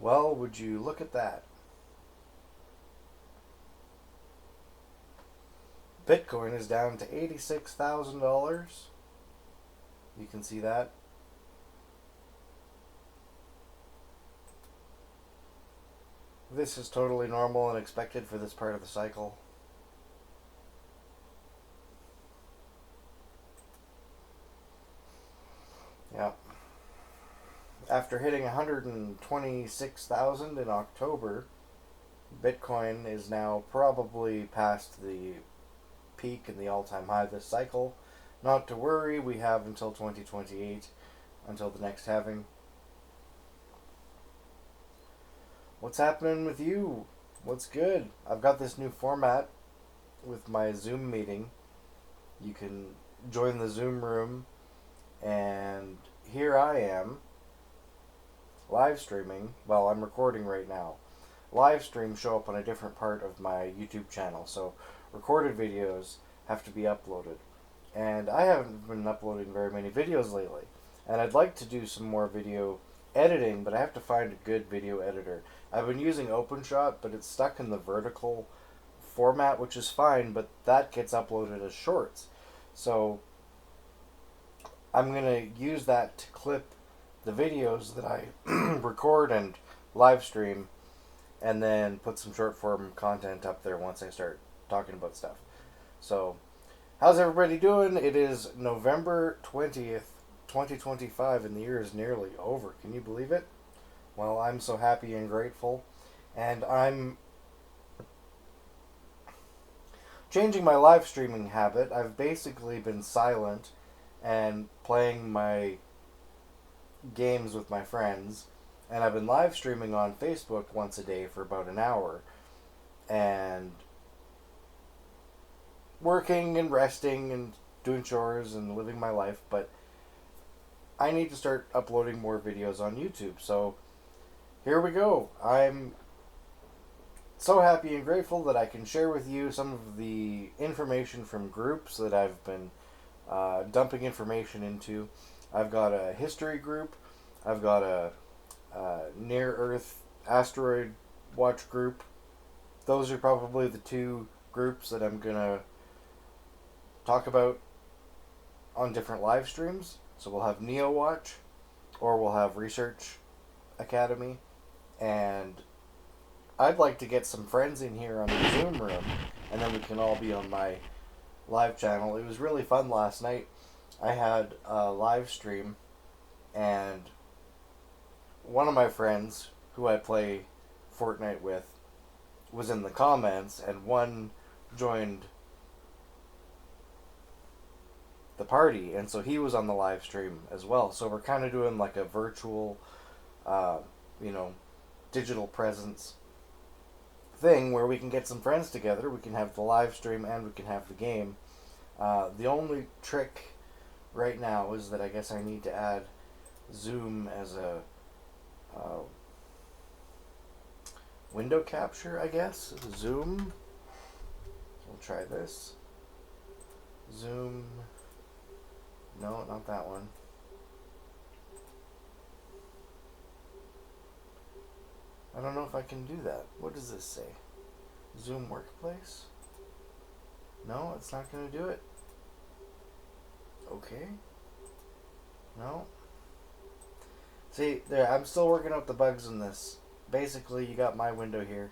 Well, would you look at that? Bitcoin is down to $86,000. You can see that. This is totally normal and expected for this part of the cycle. Yeah. After hitting 126,000 in October, Bitcoin is now probably past the peak and the all-time high this cycle. Not to worry, we have until 2028, until the next halving. What's happening with you? What's good? I've got this new format with my Zoom meeting. You can join the Zoom room, and here I am, live streaming. Well, I'm recording right now. Live streams show up on a different part of my YouTube channel, so recorded videos have to be uploaded. And I haven't been uploading very many videos lately. And I'd like to do some more video editing, but I have to find a good video editor. I've been using OpenShot, but it's stuck in the vertical format, which is fine, but that gets uploaded as shorts. So I'm going to use that to clip the videos that I record and live stream, and then put some short form content up there once I start talking about stuff. So, how's everybody doing? It is November 20th, 2025, and the year is nearly over. Can you believe it? Well, I'm so happy and grateful. And I'm changing my live streaming habit. I've basically been silent and playing my games with my friends, and I've been live streaming on Facebook once a day for about an hour, and working and resting and doing chores and living my life. But I need to start uploading more videos on YouTube, so here we go. I'm so happy and grateful that I can share with you some of the information from groups that I've been dumping information into. I've got a history group. I've got a near Earth asteroid watch group. Those are probably the two groups that I'm going to talk about on different live streams. So we'll have Neo Watch, or we'll have Research Academy. And I'd like to get some friends in here on the Zoom room, and then we can all be on my live channel. It was really fun last night. I had a live stream, and one of my friends who I play Fortnite with was in the comments, and one joined the party, and so he was on the live stream as well. So we're kind of doing like a virtual, you know, digital presence thing where we can get some friends together. We can have the live stream and we can have the game. The only trick right now is that I guess I need to add Zoom as a window capture, I guess. Zoom. We'll try this. Zoom. No, not that one. I don't know if I can do that. What does this say? Zoom Workplace? No, it's not going to do it. Okay. No. See, there, I'm still working out the bugs in this. Basically, you got my window here,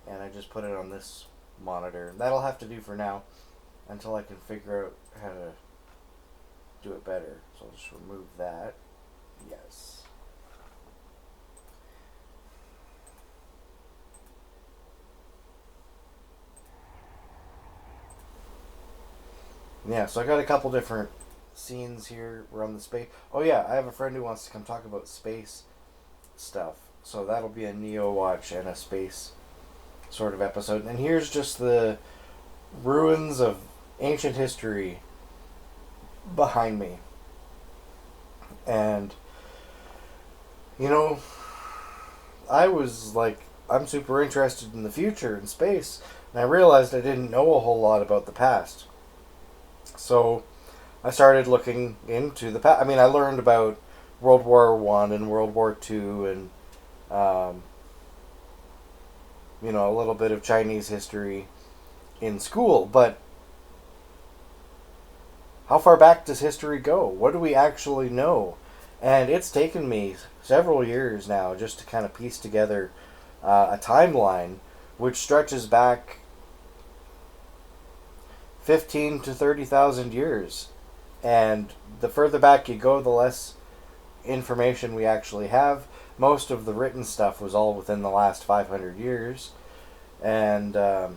and I just put it on this monitor. That'll have to do for now, until I can figure out how to do it better. So I'll just remove that. Yes. Yeah, so I got a couple different scenes here. We're on the space. Oh yeah, I have a friend who wants to come talk about space stuff. So that'll be a Neo Watch and a space sort of episode. And here's just the ruins of ancient history behind me. And, you know, I was like, I'm super interested in the future and space. And I realized I didn't know a whole lot about the past. So I started looking into the past. I mean, I learned about World War I and World War II and um, a little bit of Chinese history in school, but how far back does history go? What do we actually know? And it's taken me several years now just to kind of piece together a timeline which stretches back 15 to 30,000 years. And the further back you go, the less information we actually have. Most of the written stuff was all within the last 500 years. And, the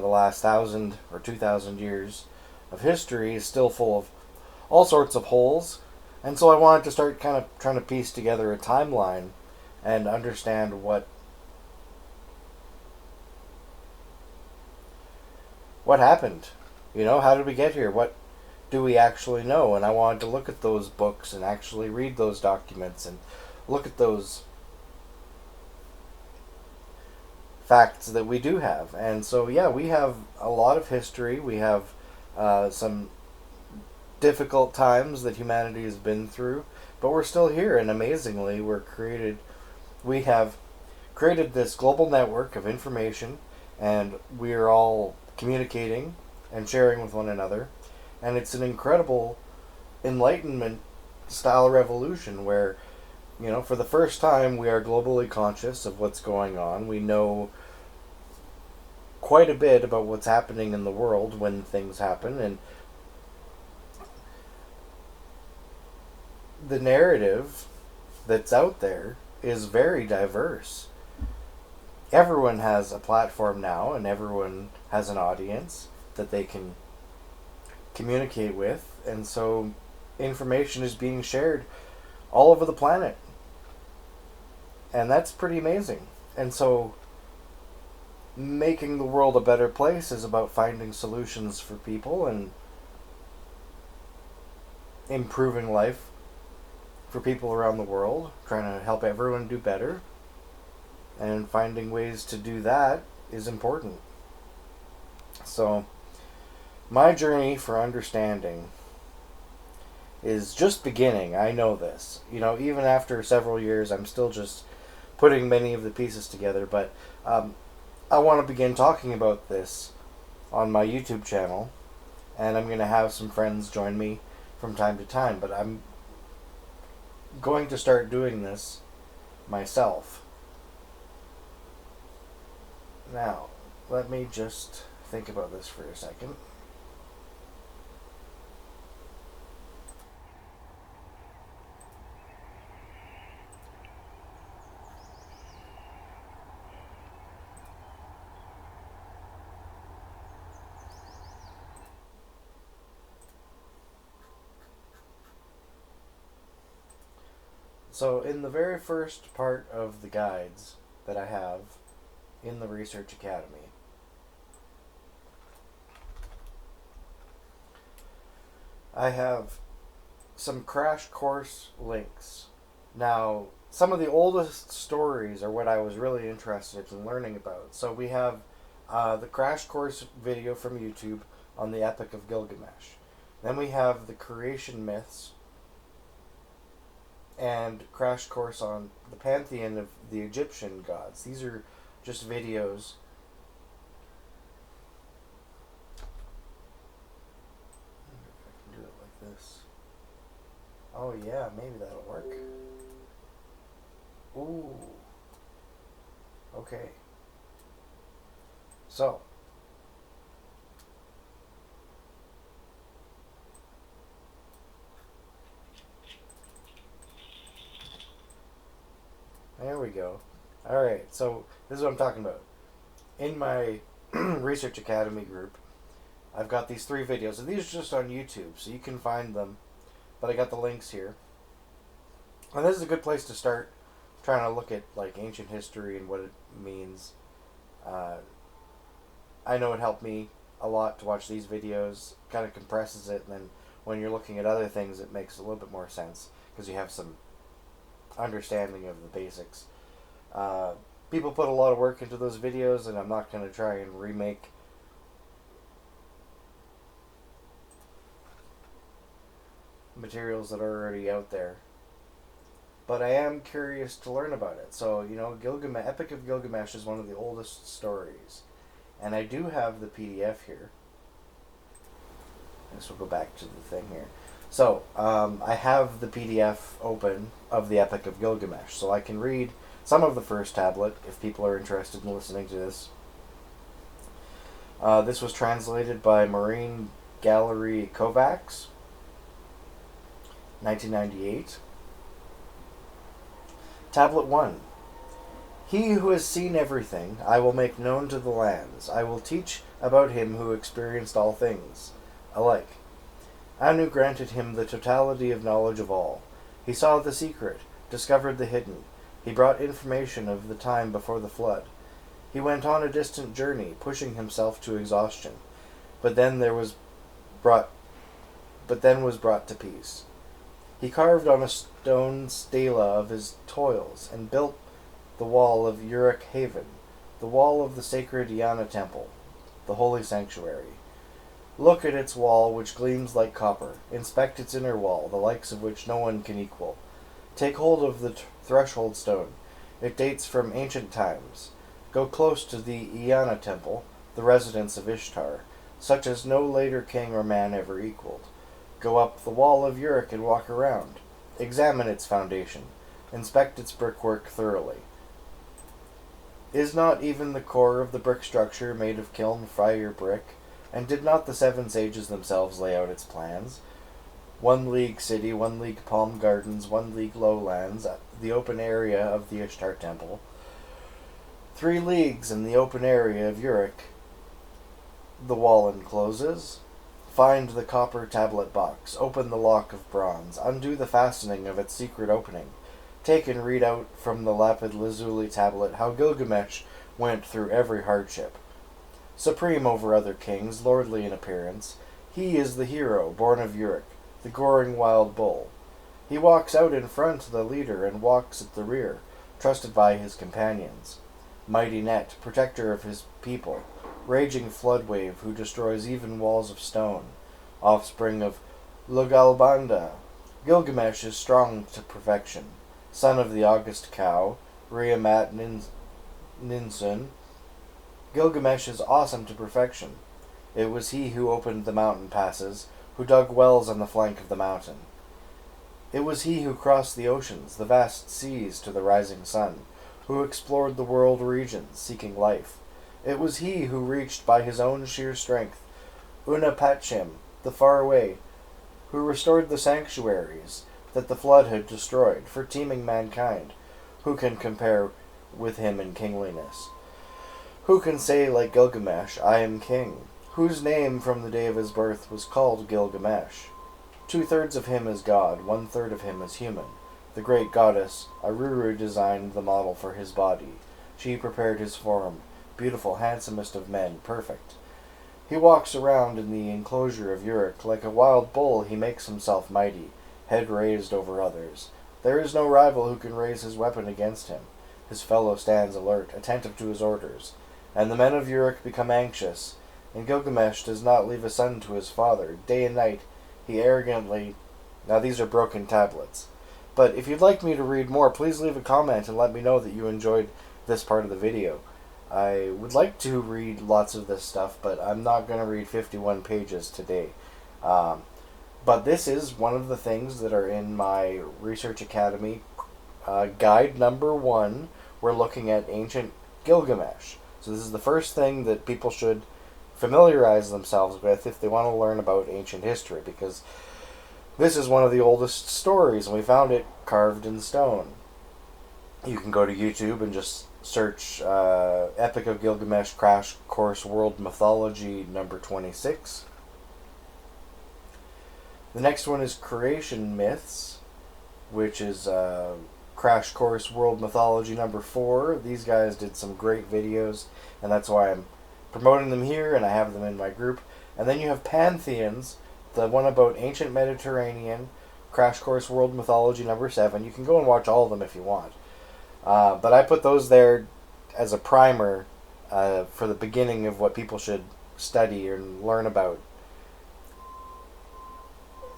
last 1,000 or 2,000 years of history is still full of all sorts of holes. And so I wanted to start kind of trying to piece together a timeline and understand what happened. How did we get here? What do we actually know? And I wanted to look at those books and actually read those documents and look at those facts that we do have. And so, yeah, we have a lot of history. We have some difficult times that humanity has been through, but we're still here. And amazingly, we have created this global network of information, and we are all communicating and sharing with one another. And it's an incredible enlightenment style revolution where, for the first time, we are globally conscious of what's going on. We know quite a bit about what's happening in the world when things happen, and the narrative that's out there is very diverse. Everyone has a platform now, and everyone has an audience that they can communicate with, and so information is being shared all over the planet. And that's pretty amazing. And so making the world a better place is about finding solutions for people and improving life for people around the world, trying to help everyone do better. And finding ways to do that is important. So, my journey for understanding is just beginning. I know this. Even after several years, I'm still just putting many of the pieces together. But I want to begin talking about this on my YouTube channel. And I'm going to have some friends join me from time to time. But I'm going to start doing this myself. Now, let me just think about this for a second. So, in the very first part of the guides that I have in the Research Academy, I have some crash course links. Now, some of the oldest stories are what I was really interested in learning about. So, we have the crash course video from YouTube on the Epic of Gilgamesh. Then we have the creation myths and crash course on the pantheon of the Egyptian gods. These are just videos. I wonder if I can do it like this. Oh yeah, maybe that'll work. Ooh. Okay. So, there we go. Alright, so this is what I'm talking about. In my Research Academy group, I've got these 3 videos, and these are just on YouTube, so you can find them. But I got the links here. And this is a good place to start trying to look at like ancient history and what it means. I know it helped me a lot to watch these videos. Kind of compresses it, and then when you're looking at other things, it makes a little bit more sense because you have some understanding of the basics. People put a lot of work into those videos, and I'm not going to try and remake materials that are already out there. but I am curious to learn about it. So, Gilgamesh, Epic of Gilgamesh is one of the oldest stories. And I do have the PDF here. I guess we'll go back to the thing here. So, I have the PDF open of the Epic of Gilgamesh, so I can read some of the first tablet if people are interested in listening to this. This was translated by Marine Gallery Kovacs, 1998. Tablet 1. He who has seen everything, I will make known to the lands. I will teach about him who experienced all things alike. Anu granted him the totality of knowledge of all. He saw the secret, discovered the hidden. He brought information of the time before the flood. He went on a distant journey, pushing himself to exhaustion. But then was brought to peace. He carved on a stone stela of his toils, and built the wall of Uruk Haven, the wall of the sacred Yana temple, the holy sanctuary. Look at its wall, which gleams like copper. Inspect its inner wall, the likes of which no one can equal. Take hold of the threshold stone. It dates from ancient times. Go close to the Yana temple, the residence of Ishtar, such as no later king or man ever equaled. Go up the wall of Uruk and walk around. Examine its foundation. Inspect its brickwork thoroughly. Is not even the core of the brick structure made of kiln fire brick? And did not the 7 sages themselves lay out its plans? 1 league city, 1 league palm gardens, 1 league lowlands, the open area of the Ishtar temple. 3 leagues in the open area of Uruk, the wall encloses. Find the copper tablet box, open the lock of bronze, undo the fastening of its secret opening. Take and read out from the lapid lazuli tablet how Gilgamesh went through every hardship. Supreme over other kings, lordly in appearance, he is the hero, born of Uruk, the goring wild bull. He walks out in front, the leader, and walks at the rear, trusted by his companions. Mighty Net, protector of his people, raging flood wave who destroys even walls of stone, offspring of Lugalbanda. Gilgamesh is strong to perfection, son of the august cow, Riamat Ninsun. Gilgamesh is awesome to perfection. It was he who opened the mountain passes, who dug wells on the flank of the mountain. It was he who crossed the oceans, the vast seas to the rising sun, who explored the world regions, seeking life. It was he who reached by his own sheer strength Unapatchim, the faraway, who restored the sanctuaries that the flood had destroyed for teeming mankind. Who can compare with him in kingliness? Who can say like Gilgamesh, I am king? Whose name from the day of his birth was called Gilgamesh? 2/3 of him is God, 1/3 of him is human. The great goddess Aruru designed the model for his body. She prepared his form, beautiful, handsomest of men, perfect. He walks around in the enclosure of Uruk. Like a wild bull he makes himself mighty, head raised over others. There is no rival who can raise his weapon against him. His fellow stands alert, attentive to his orders. And the men of Uruk become anxious, and Gilgamesh does not leave a son to his father. Day and night he arrogantly... Now these are broken tablets. But if you'd like me to read more, please leave a comment and let me know that you enjoyed this part of the video. I would like to read lots of this stuff, but I'm not going to read 51 pages today. But this is one of the things that are in my Research Academy guide number 1. We're looking at ancient Gilgamesh. So this is the first thing that people should familiarize themselves with if they want to learn about ancient history, because this is one of the oldest stories, and we found it carved in stone. You can go to YouTube and just search Epic of Gilgamesh Crash Course World Mythology number 26. The next one is Creation Myths, which is Crash Course World Mythology number 4. These guys did some great videos, and that's why I'm promoting them here, and I have them in my group. And then you have Pantheons, the one about ancient Mediterranean, Crash Course World Mythology number 7. You can go and watch all of them if you want. But I put those there as a primer for the beginning of what people should study and learn about.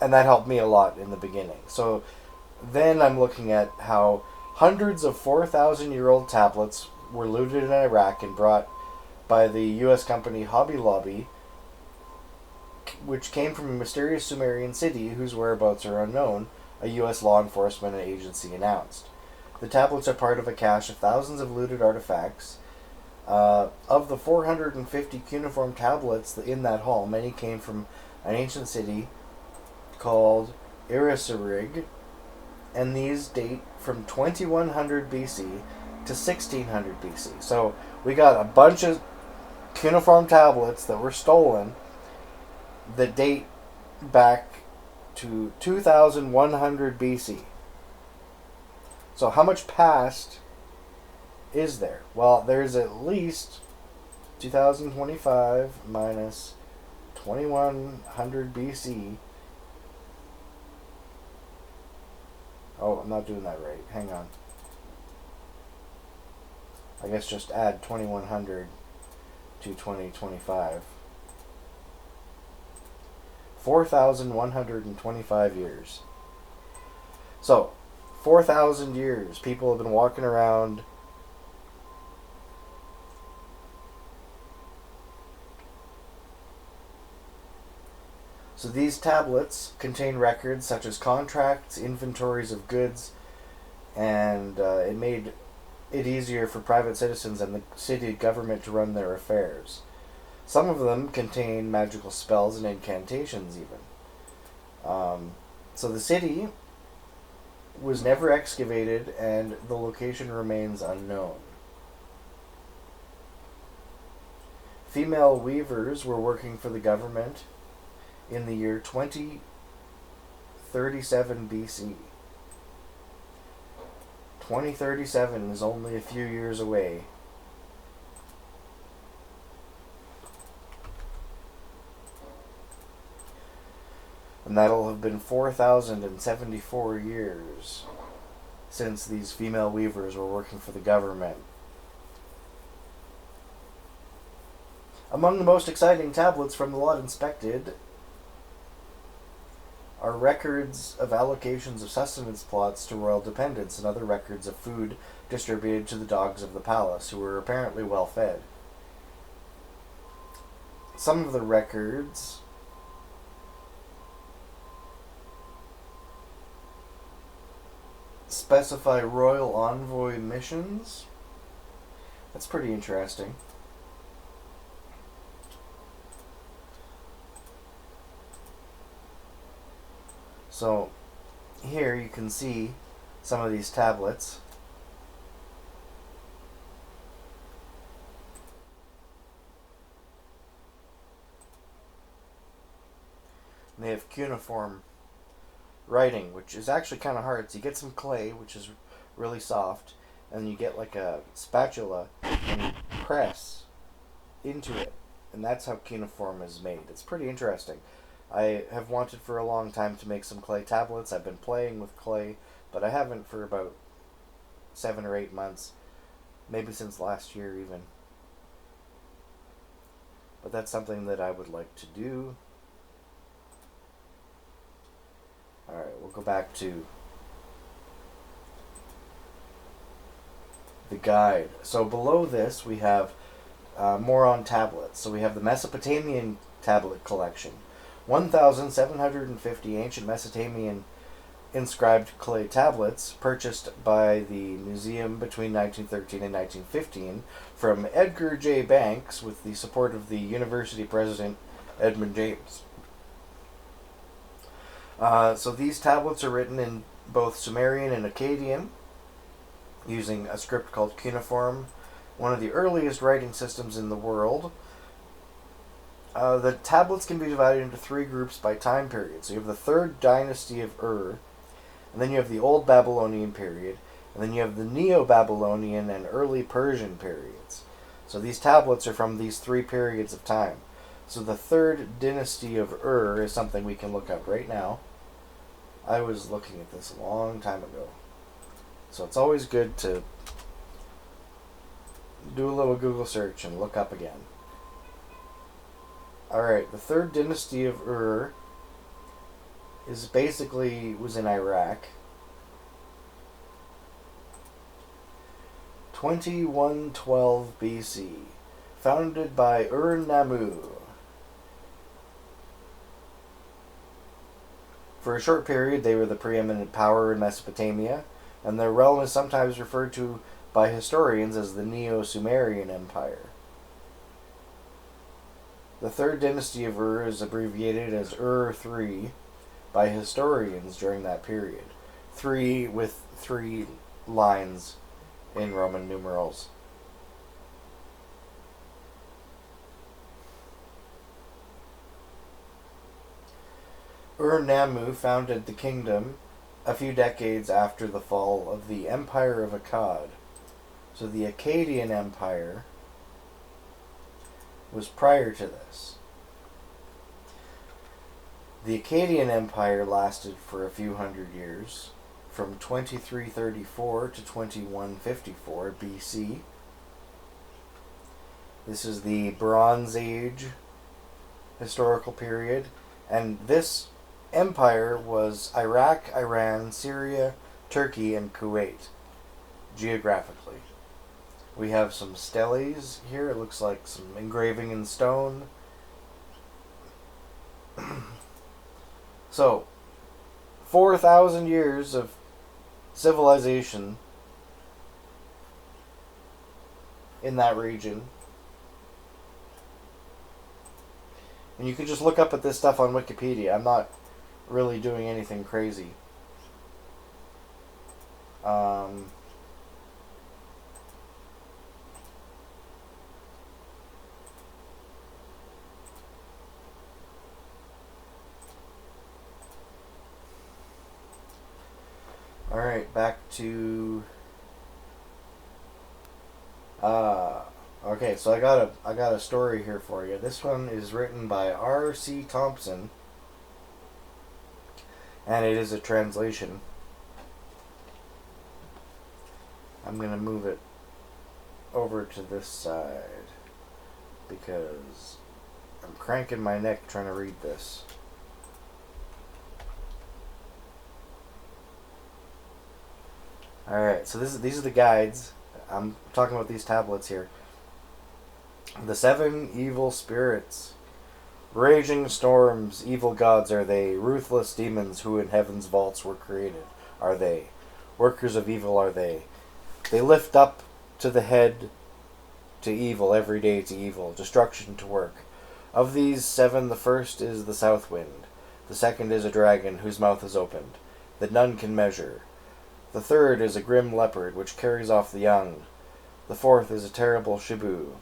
And that helped me a lot in the beginning. So Then I'm looking at how hundreds of 4,000-year-old tablets were looted in Iraq and brought by the U.S. company Hobby Lobby, which came from a mysterious Sumerian city whose whereabouts are unknown, a U.S. law enforcement agency announced. The tablets are part of a cache of thousands of looted artifacts. Of the 450 cuneiform tablets in that hall, many came from an ancient city called Irisarig, and these date from 2100 BC to 1600 BC. So we got a bunch of cuneiform tablets that were stolen that date back to 2100 BC. So how much past is there? Well, there's at least 2025 minus 2100 BC. Oh, I'm not doing that right. Hang on. I guess just add 2100 to 2025. 4,125 years. So, 4,000 years. People have been walking around So these tablets contain records such as contracts, inventories of goods, and it made it easier for private citizens and the city government to run their affairs. Some of them contain magical spells and incantations even. So the city was never excavated and the location remains unknown. Female weavers were working for the government in the year 2037 BC. 2037 is only a few years away. And that'll have been 4,074 years since these female weavers were working for the government. Among the most exciting tablets from the lot inspected are records of allocations of sustenance plots to royal dependents and other records of food distributed to the dogs of the palace, who were apparently well fed. Some of the records specify royal envoy missions. That's pretty interesting. So here you can see some of these tablets. And they have cuneiform writing, which is actually kind of hard. So you get some clay, which is really soft, and you get like a spatula and you press into it. And that's how cuneiform is made. It's pretty interesting. I have wanted for a long time to make some clay tablets. I've been playing with clay, but I haven't for about 7 or 8 months. Maybe since last year even. But that's something that I would like to do. Alright, we'll go back to the guide. So below this we have more on tablets. So we have the Mesopotamian tablet collection. 1,750 ancient Mesopotamian inscribed clay tablets purchased by the museum between 1913 and 1915 from Edgar J. Banks with the support of the university president Edmund James. So these tablets are written in both Sumerian and Akkadian using a script called cuneiform, one of the earliest writing systems in the world. The tablets can be divided into 3 groups by time period. So you have the 3rd dynasty of Ur, and then you have the Old Babylonian period, and then you have the Neo-Babylonian and early Persian periods. So these tablets are from these 3 periods of time. So the 3rd dynasty of Ur is something we can look up right now. I was looking at this a long time ago. So it's always good to do a little Google search and look up again. Alright, the 3rd dynasty of Ur was in Iraq. 2112 BC. Founded by Ur-Nammu. For a short period, they were the preeminent power in Mesopotamia, and their realm is sometimes referred to by historians as the Neo-Sumerian Empire. The third dynasty of Ur is abbreviated as Ur-3 by historians during that period. 3 with 3 lines in Roman numerals. Ur-Nammu founded the kingdom a few decades after the fall of the Empire of Akkad. So the Akkadian Empire was prior to this. The Akkadian Empire lasted for a few hundred years, from 2334 to 2154 BC. This is the Bronze Age historical period, and this empire was Iraq, Iran, Syria, Turkey, and Kuwait, geographically. We have some steles here. It looks like some engraving in stone. So, 4,000 years of civilization in that region. And you can just look up at this stuff on Wikipedia. I'm not really doing anything crazy. Alright, back to okay, so I got a story here for you. This one is written by R.C. Thompson, and it is a translation. I'm gonna move it over to this side because I'm cranking my neck trying to read this. Alright, so these are the guides. I'm talking about these tablets here. The 7 evil spirits. Raging storms, evil gods are they. Ruthless demons who in heaven's vaults were created are they. Workers of evil are they. They lift up to the head to evil, every day to evil, destruction to work. Of these 7, the first is the south wind. The second is a dragon whose mouth is opened, that none can measure. The third is a grim leopard, which carries off the young. The fourth is a terrible shibu.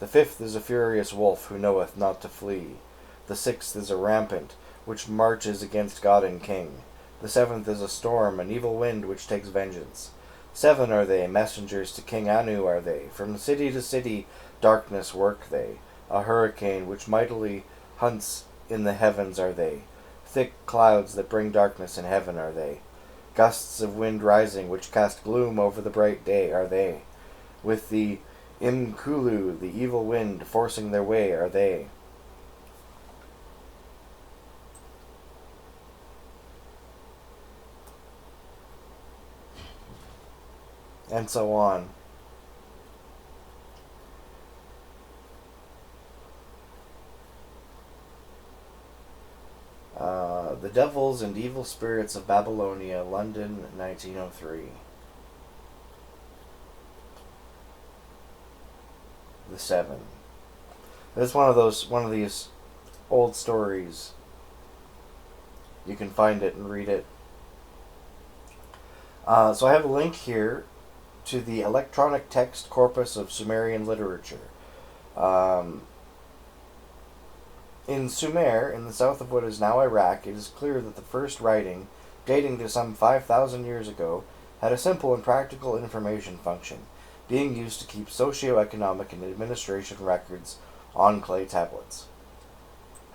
The fifth is a furious wolf, who knoweth not to flee. The sixth is a rampant, which marches against God and King. The seventh is a storm, an evil wind, which takes vengeance. 7 are they, messengers to King Anu are they. From city to city darkness work they. A hurricane, which mightily hunts in the heavens are they. Thick clouds that bring darkness in heaven are they. Gusts of wind rising, which cast gloom over the bright day, are they. With the Imkulu, the evil wind, forcing their way, are they. And so on. The Devils and Evil Spirits of Babylonia, London, 1903. The 7. It's one of these old stories. You can find it and read it. So I have a link here to the electronic text corpus of Sumerian literature. In Sumer, in the south of what is now Iraq, it is clear that the first writing, dating to some 5,000 years ago, had a simple and practical information function, being used to keep socio-economic and administration records on clay tablets.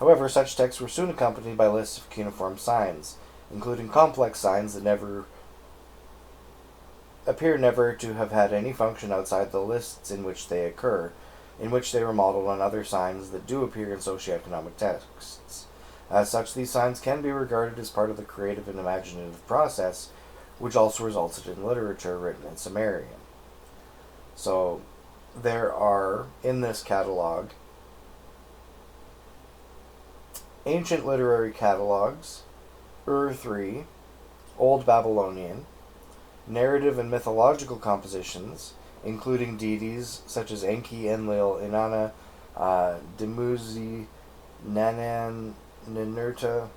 However, such texts were soon accompanied by lists of cuneiform signs, including complex signs that appear never to have had any function outside the lists in which they occur, in which they were modeled on other signs that do appear in socioeconomic texts. As such, these signs can be regarded as part of the creative and imaginative process, which also resulted in literature written in Sumerian. So there are, in this catalog, ancient literary catalogs, Ur-3, Old Babylonian, narrative and mythological compositions, including deities such as Enki, Enlil, Inanna, Dumuzi, Nanan, Ninurta,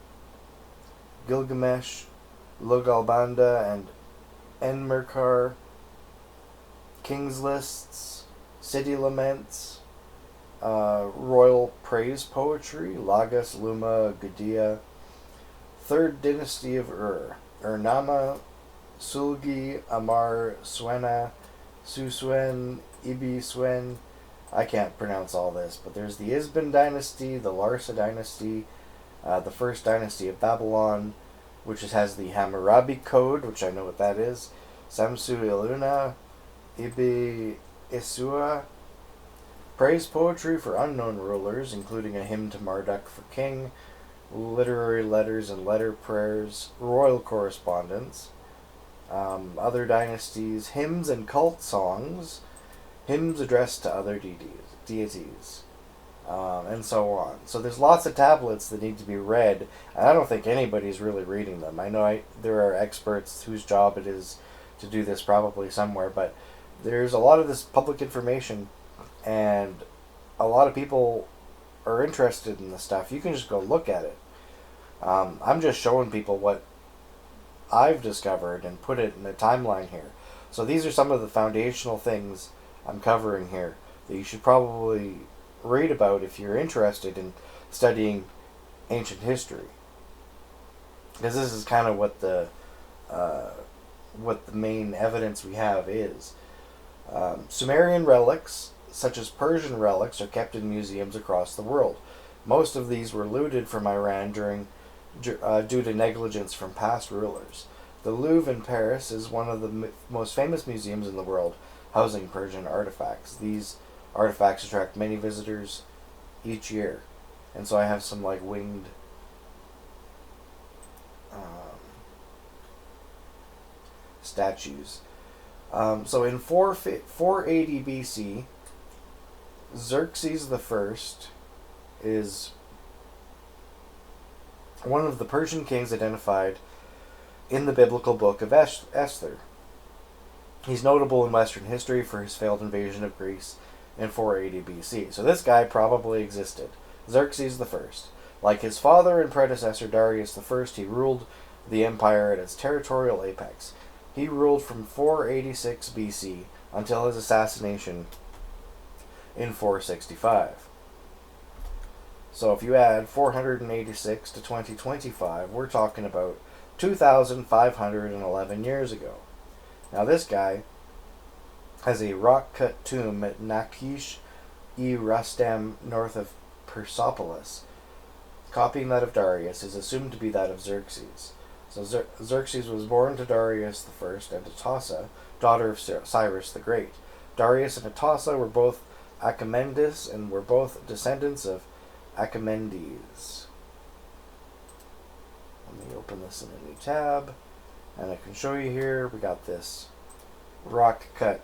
Gilgamesh, Lugalbanda, and Enmerkar, kings lists, city laments, royal praise poetry, Lagas, Luma, Gudea, Third Dynasty of Ur, Urnama, Sulgi, Amar, Suena, Susuen, Ibi Suen. I can't pronounce all this, but there's the Isban dynasty, the Larsa dynasty, the first dynasty of Babylon, which has the Hammurabi Code, which I know what that is, Samsu Iluna, Ibi Isua, praise poetry for unknown rulers, including a hymn to Marduk for king, literary letters and letter prayers, royal correspondence, other dynasties, hymns and cult songs, hymns addressed to other deities, and so on. So there's lots of tablets that need to be read, and I don't think anybody's really reading them. I know there are experts whose job it is to do this probably somewhere, but there's a lot of this public information, and a lot of people are interested in this stuff. You can just go look at it. I'm just showing people what I've discovered and put it in a timeline here. So these are some of the foundational things I'm covering here that you should probably read about if you're interested in studying ancient history, because this is kind of what the main evidence we have is. Sumerian relics, such as Persian relics, are kept in museums across the world. Most of these were looted from Iran due to negligence from past rulers. The Louvre in Paris is one of the most famous museums in the world, housing Persian artifacts. These artifacts attract many visitors each year, and so I have some like winged statues. So in 480 BC, Xerxes I is one of the Persian kings identified in the biblical book of Esther. He's notable in Western history for his failed invasion of Greece in 480 BC. So this guy probably existed. Xerxes I. Like his father and predecessor Darius I, he ruled the empire at its territorial apex. He ruled from 486 BC until his assassination in 465. So if you add 486 to 2025, we're talking about 2,511 years ago. Now this guy has a rock-cut tomb at Nakish-e-Rustam north of Persepolis. Copying that of Darius is assumed to be that of Xerxes. So Xerxes was born to Darius I and Atossa, daughter of Cyrus the Great. Darius and Atossa were both Achaemenids and were both descendants of Achaemenides. Let me open this in a new tab, and I can show you here. We got this rock-cut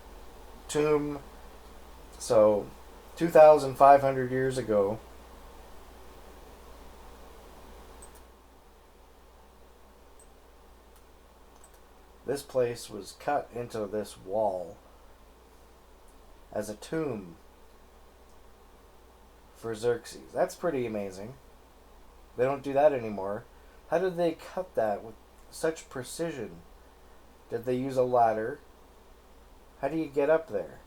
tomb. So, 2,500 years ago, this place was cut into this wall as a tomb for Xerxes. That's pretty amazing. They don't do that anymore. How did they cut that with such precision? Did they use a ladder? How do you get up there?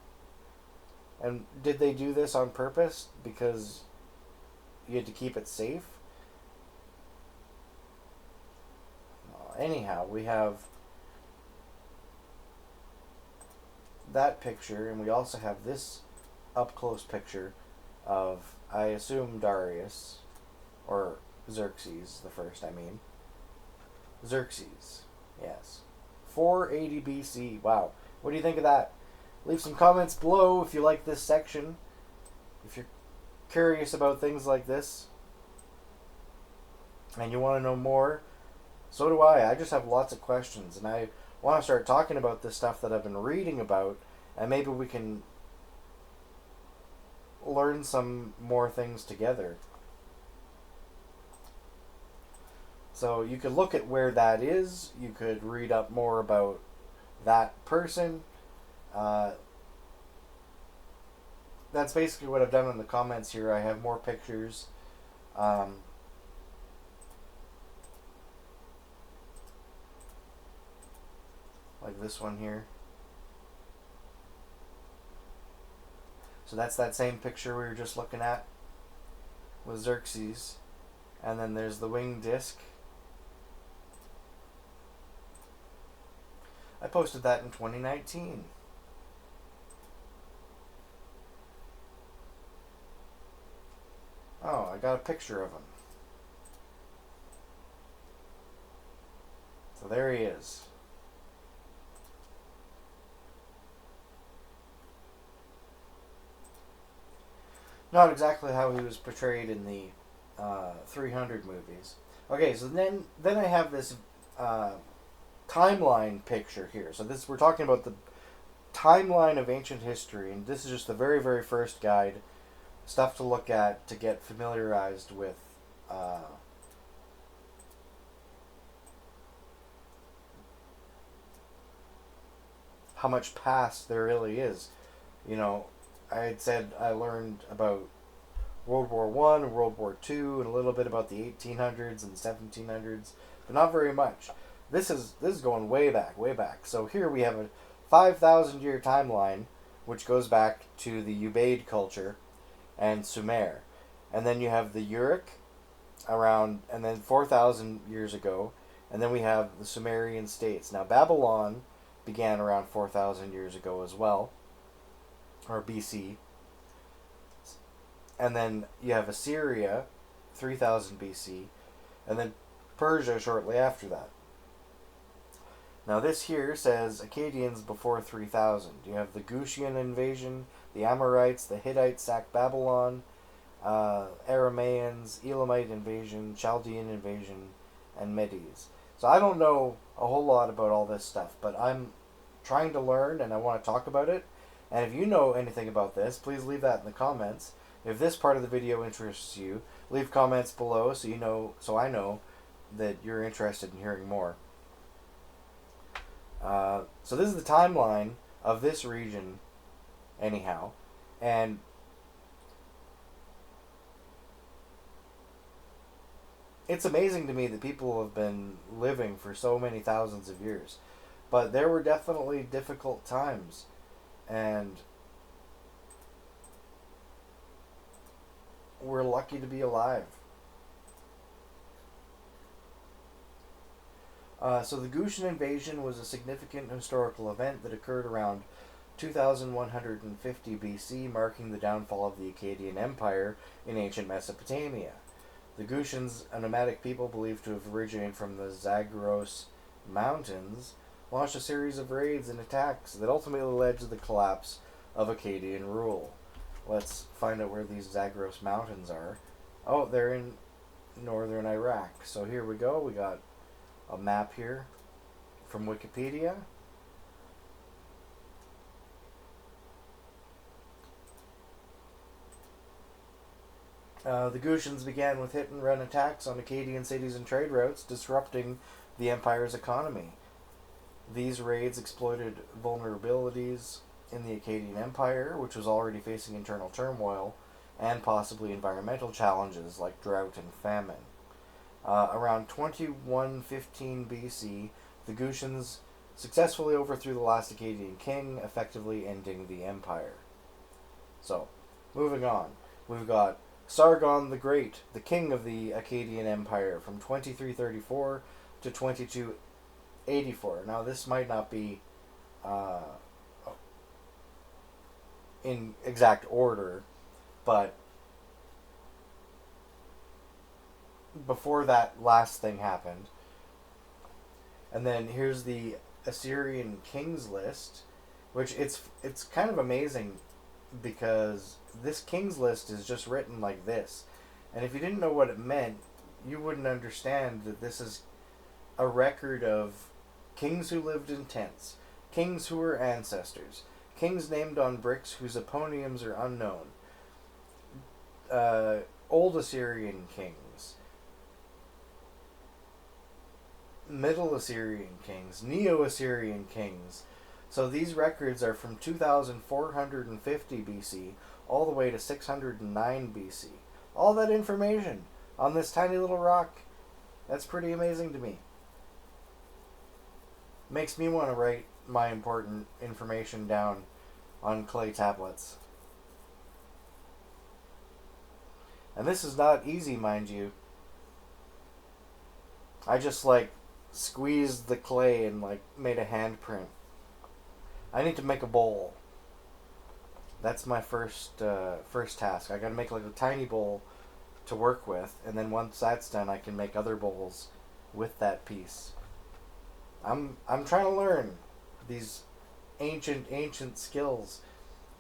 And did they do this on purpose because you had to keep it safe? Anyhow, we have that picture, and we also have this up-close picture of, I assume, Darius, or Xerxes the First, I mean. Xerxes, yes. 480 BC, wow. What do you think of that? Leave some comments below if you like this section. If you're curious about things like this, and you want to know more, so do I. I just have lots of questions, and I want to start talking about this stuff that I've been reading about and maybe we can learn some more things together. So you could look at where that is. You could read up more about that person. Uh, that's basically what I've done in the comments here. I have more pictures. Um, like this one here. So that's that same picture we were just looking at with Xerxes. And then there's the wing disc. I posted that in 2019. Oh, I got a picture of him. So there he is. Not exactly how he was portrayed in the 300 movies. Okay, so then I have this timeline picture here. So this we're talking about the timeline of ancient history, and this is just the very very first guide, stuff to look at to get familiarized with. How much past there really is. You know, I had said I learned about World War One, World War Two, and a little bit about the 1800s and the 1700s, but not very much. This is going way back, way back. So here we have a 5,000 year timeline, which goes back to the Ubaid culture and Sumer, and then you have the Uruk around, and then 4,000 years ago, and then we have the Sumerian states. Now Babylon began around 4,000 years ago as well, or BC. And then you have Assyria, 3000 BC, and then Persia shortly after that. Now this here says Akkadians before 3000. You have the Gutian invasion, the Amorites, the Hittites sacked Babylon, Aramaeans, Elamite invasion, Chaldean invasion, and Medes. So I don't know a whole lot about all this stuff, but I'm trying to learn and I want to talk about it. And if you know anything about this, please leave that in the comments. If this part of the video interests you, leave comments below so I know that you're interested in hearing more. So this is the timeline of this region, anyhow, and it's amazing to me that people have been living for so many thousands of years. But there were definitely difficult times, and we're lucky to be alive. So the Gutian invasion was a significant historical event that occurred around 2150 BC, marking the downfall of the Akkadian Empire in ancient Mesopotamia. The Gutians, a nomadic people believed to have originated from the Zagros Mountains, launched a series of raids and attacks that ultimately led to the collapse of Akkadian rule. Let's find out where these Zagros Mountains are. Oh, they're in northern Iraq. So here we go. We got a map here from Wikipedia. The Gutians began with hit-and-run attacks on Akkadian cities and trade routes, disrupting the empire's economy. These raids exploited vulnerabilities in the Akkadian Empire, which was already facing internal turmoil and possibly environmental challenges like drought and famine. Around 2115 BC, the Gutians successfully overthrew the last Akkadian king, effectively ending the empire. So, moving on, we've got Sargon the Great, the king of the Akkadian Empire, from 2334 to 2284. Now, this might not be in exact order, but before that last thing happened. And then here's the Assyrian kings list, which it's kind of amazing because this kings list is just written like this. And if you didn't know what it meant, you wouldn't understand that this is a record of kings who lived in tents, kings who were ancestors, Kings named on bricks whose eponyms are unknown. Old Assyrian kings. Middle Assyrian kings. Neo-Assyrian kings. So these records are from 2450 BC all the way to 609 BC. All that information on this tiny little rock. That's pretty amazing to me. Makes me want to write my important information down on clay tablets. And this is not easy, mind you. I just squeezed the clay and made a handprint. I need to make a bowl. That's my first task. I gotta make a tiny bowl to work with, and then once that's done, I can make other bowls with that piece. I'm trying to learn these ancient skills,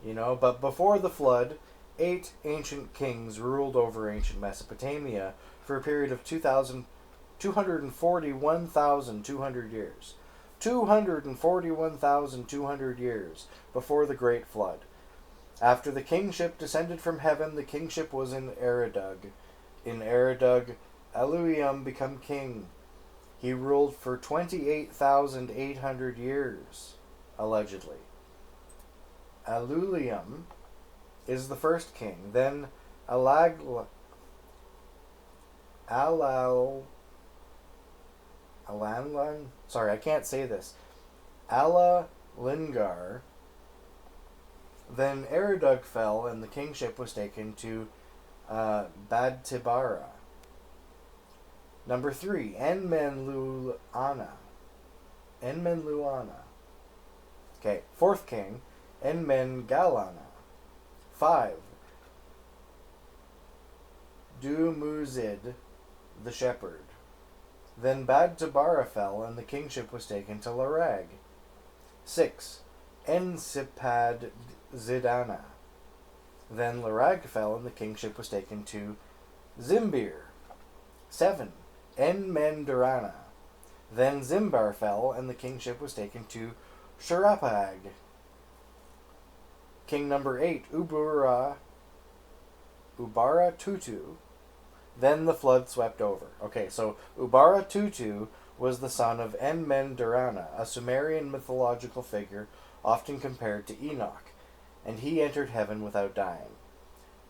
But before the flood, 8 ancient kings ruled over ancient Mesopotamia for a period of 241,200 years. 241,200 years before the Great Flood. After the kingship descended from heaven, the kingship was in Eridug. In Eridug, Eluium became king. He ruled for 28,800 years, allegedly. Eluium is the first king. Then Alangar, sorry, I can't say this. Alalingar. Then Eridug fell, and the kingship was taken to Badtibara. Number 3, Enmenluana. Okay, 4th king, Enmengalana. 5, Dumuzid the shepherd. Then Badtibara fell, and the kingship was taken to Larag. 6, Ensipad Zidana. Then Larag fell, and the kingship was taken to Zimbir. 7, Enmendarana. Then Zimbar fell, and the kingship was taken to Shurapag. King number 8, Ubara Tutu. Then the flood swept over. Okay, so Ubara Tutu was the son of Enmendarana, a Sumerian mythological figure often compared to Enoch, and he entered heaven without dying.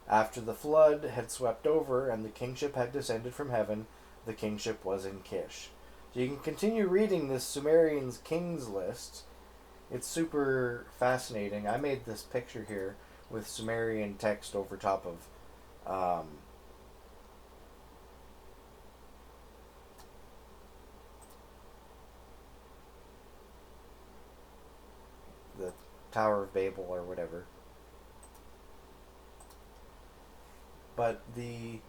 After the flood had swept over and the kingship had descended from heaven, the kingship was in Kish. So you can continue reading this Sumerian's kings list. It's super fascinating. I made this picture here with Sumerian text over top of the Tower of Babel or whatever. But the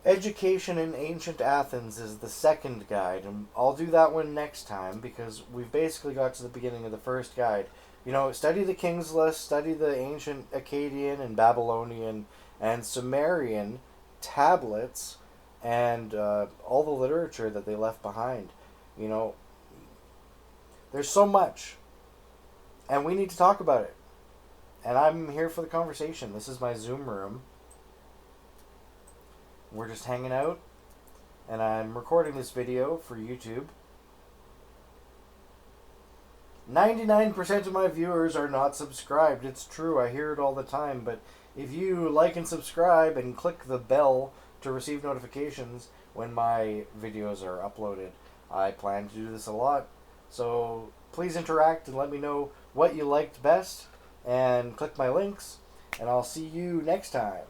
Education in Ancient Athens is the second guide, and I'll do that one next time because we've basically got to the beginning of the first guide. Study the King's List, study the ancient Akkadian and Babylonian and Sumerian tablets and all the literature that they left behind. There's so much, and we need to talk about it. And I'm here for the conversation. This is my Zoom room. We're just hanging out, and I'm recording this video for YouTube. 99% of my viewers are not subscribed. It's true, I hear it all the time, but if you like and subscribe and click the bell to receive notifications when my videos are uploaded, I plan to do this a lot. So please interact and let me know what you liked best, and click my links, and I'll see you next time.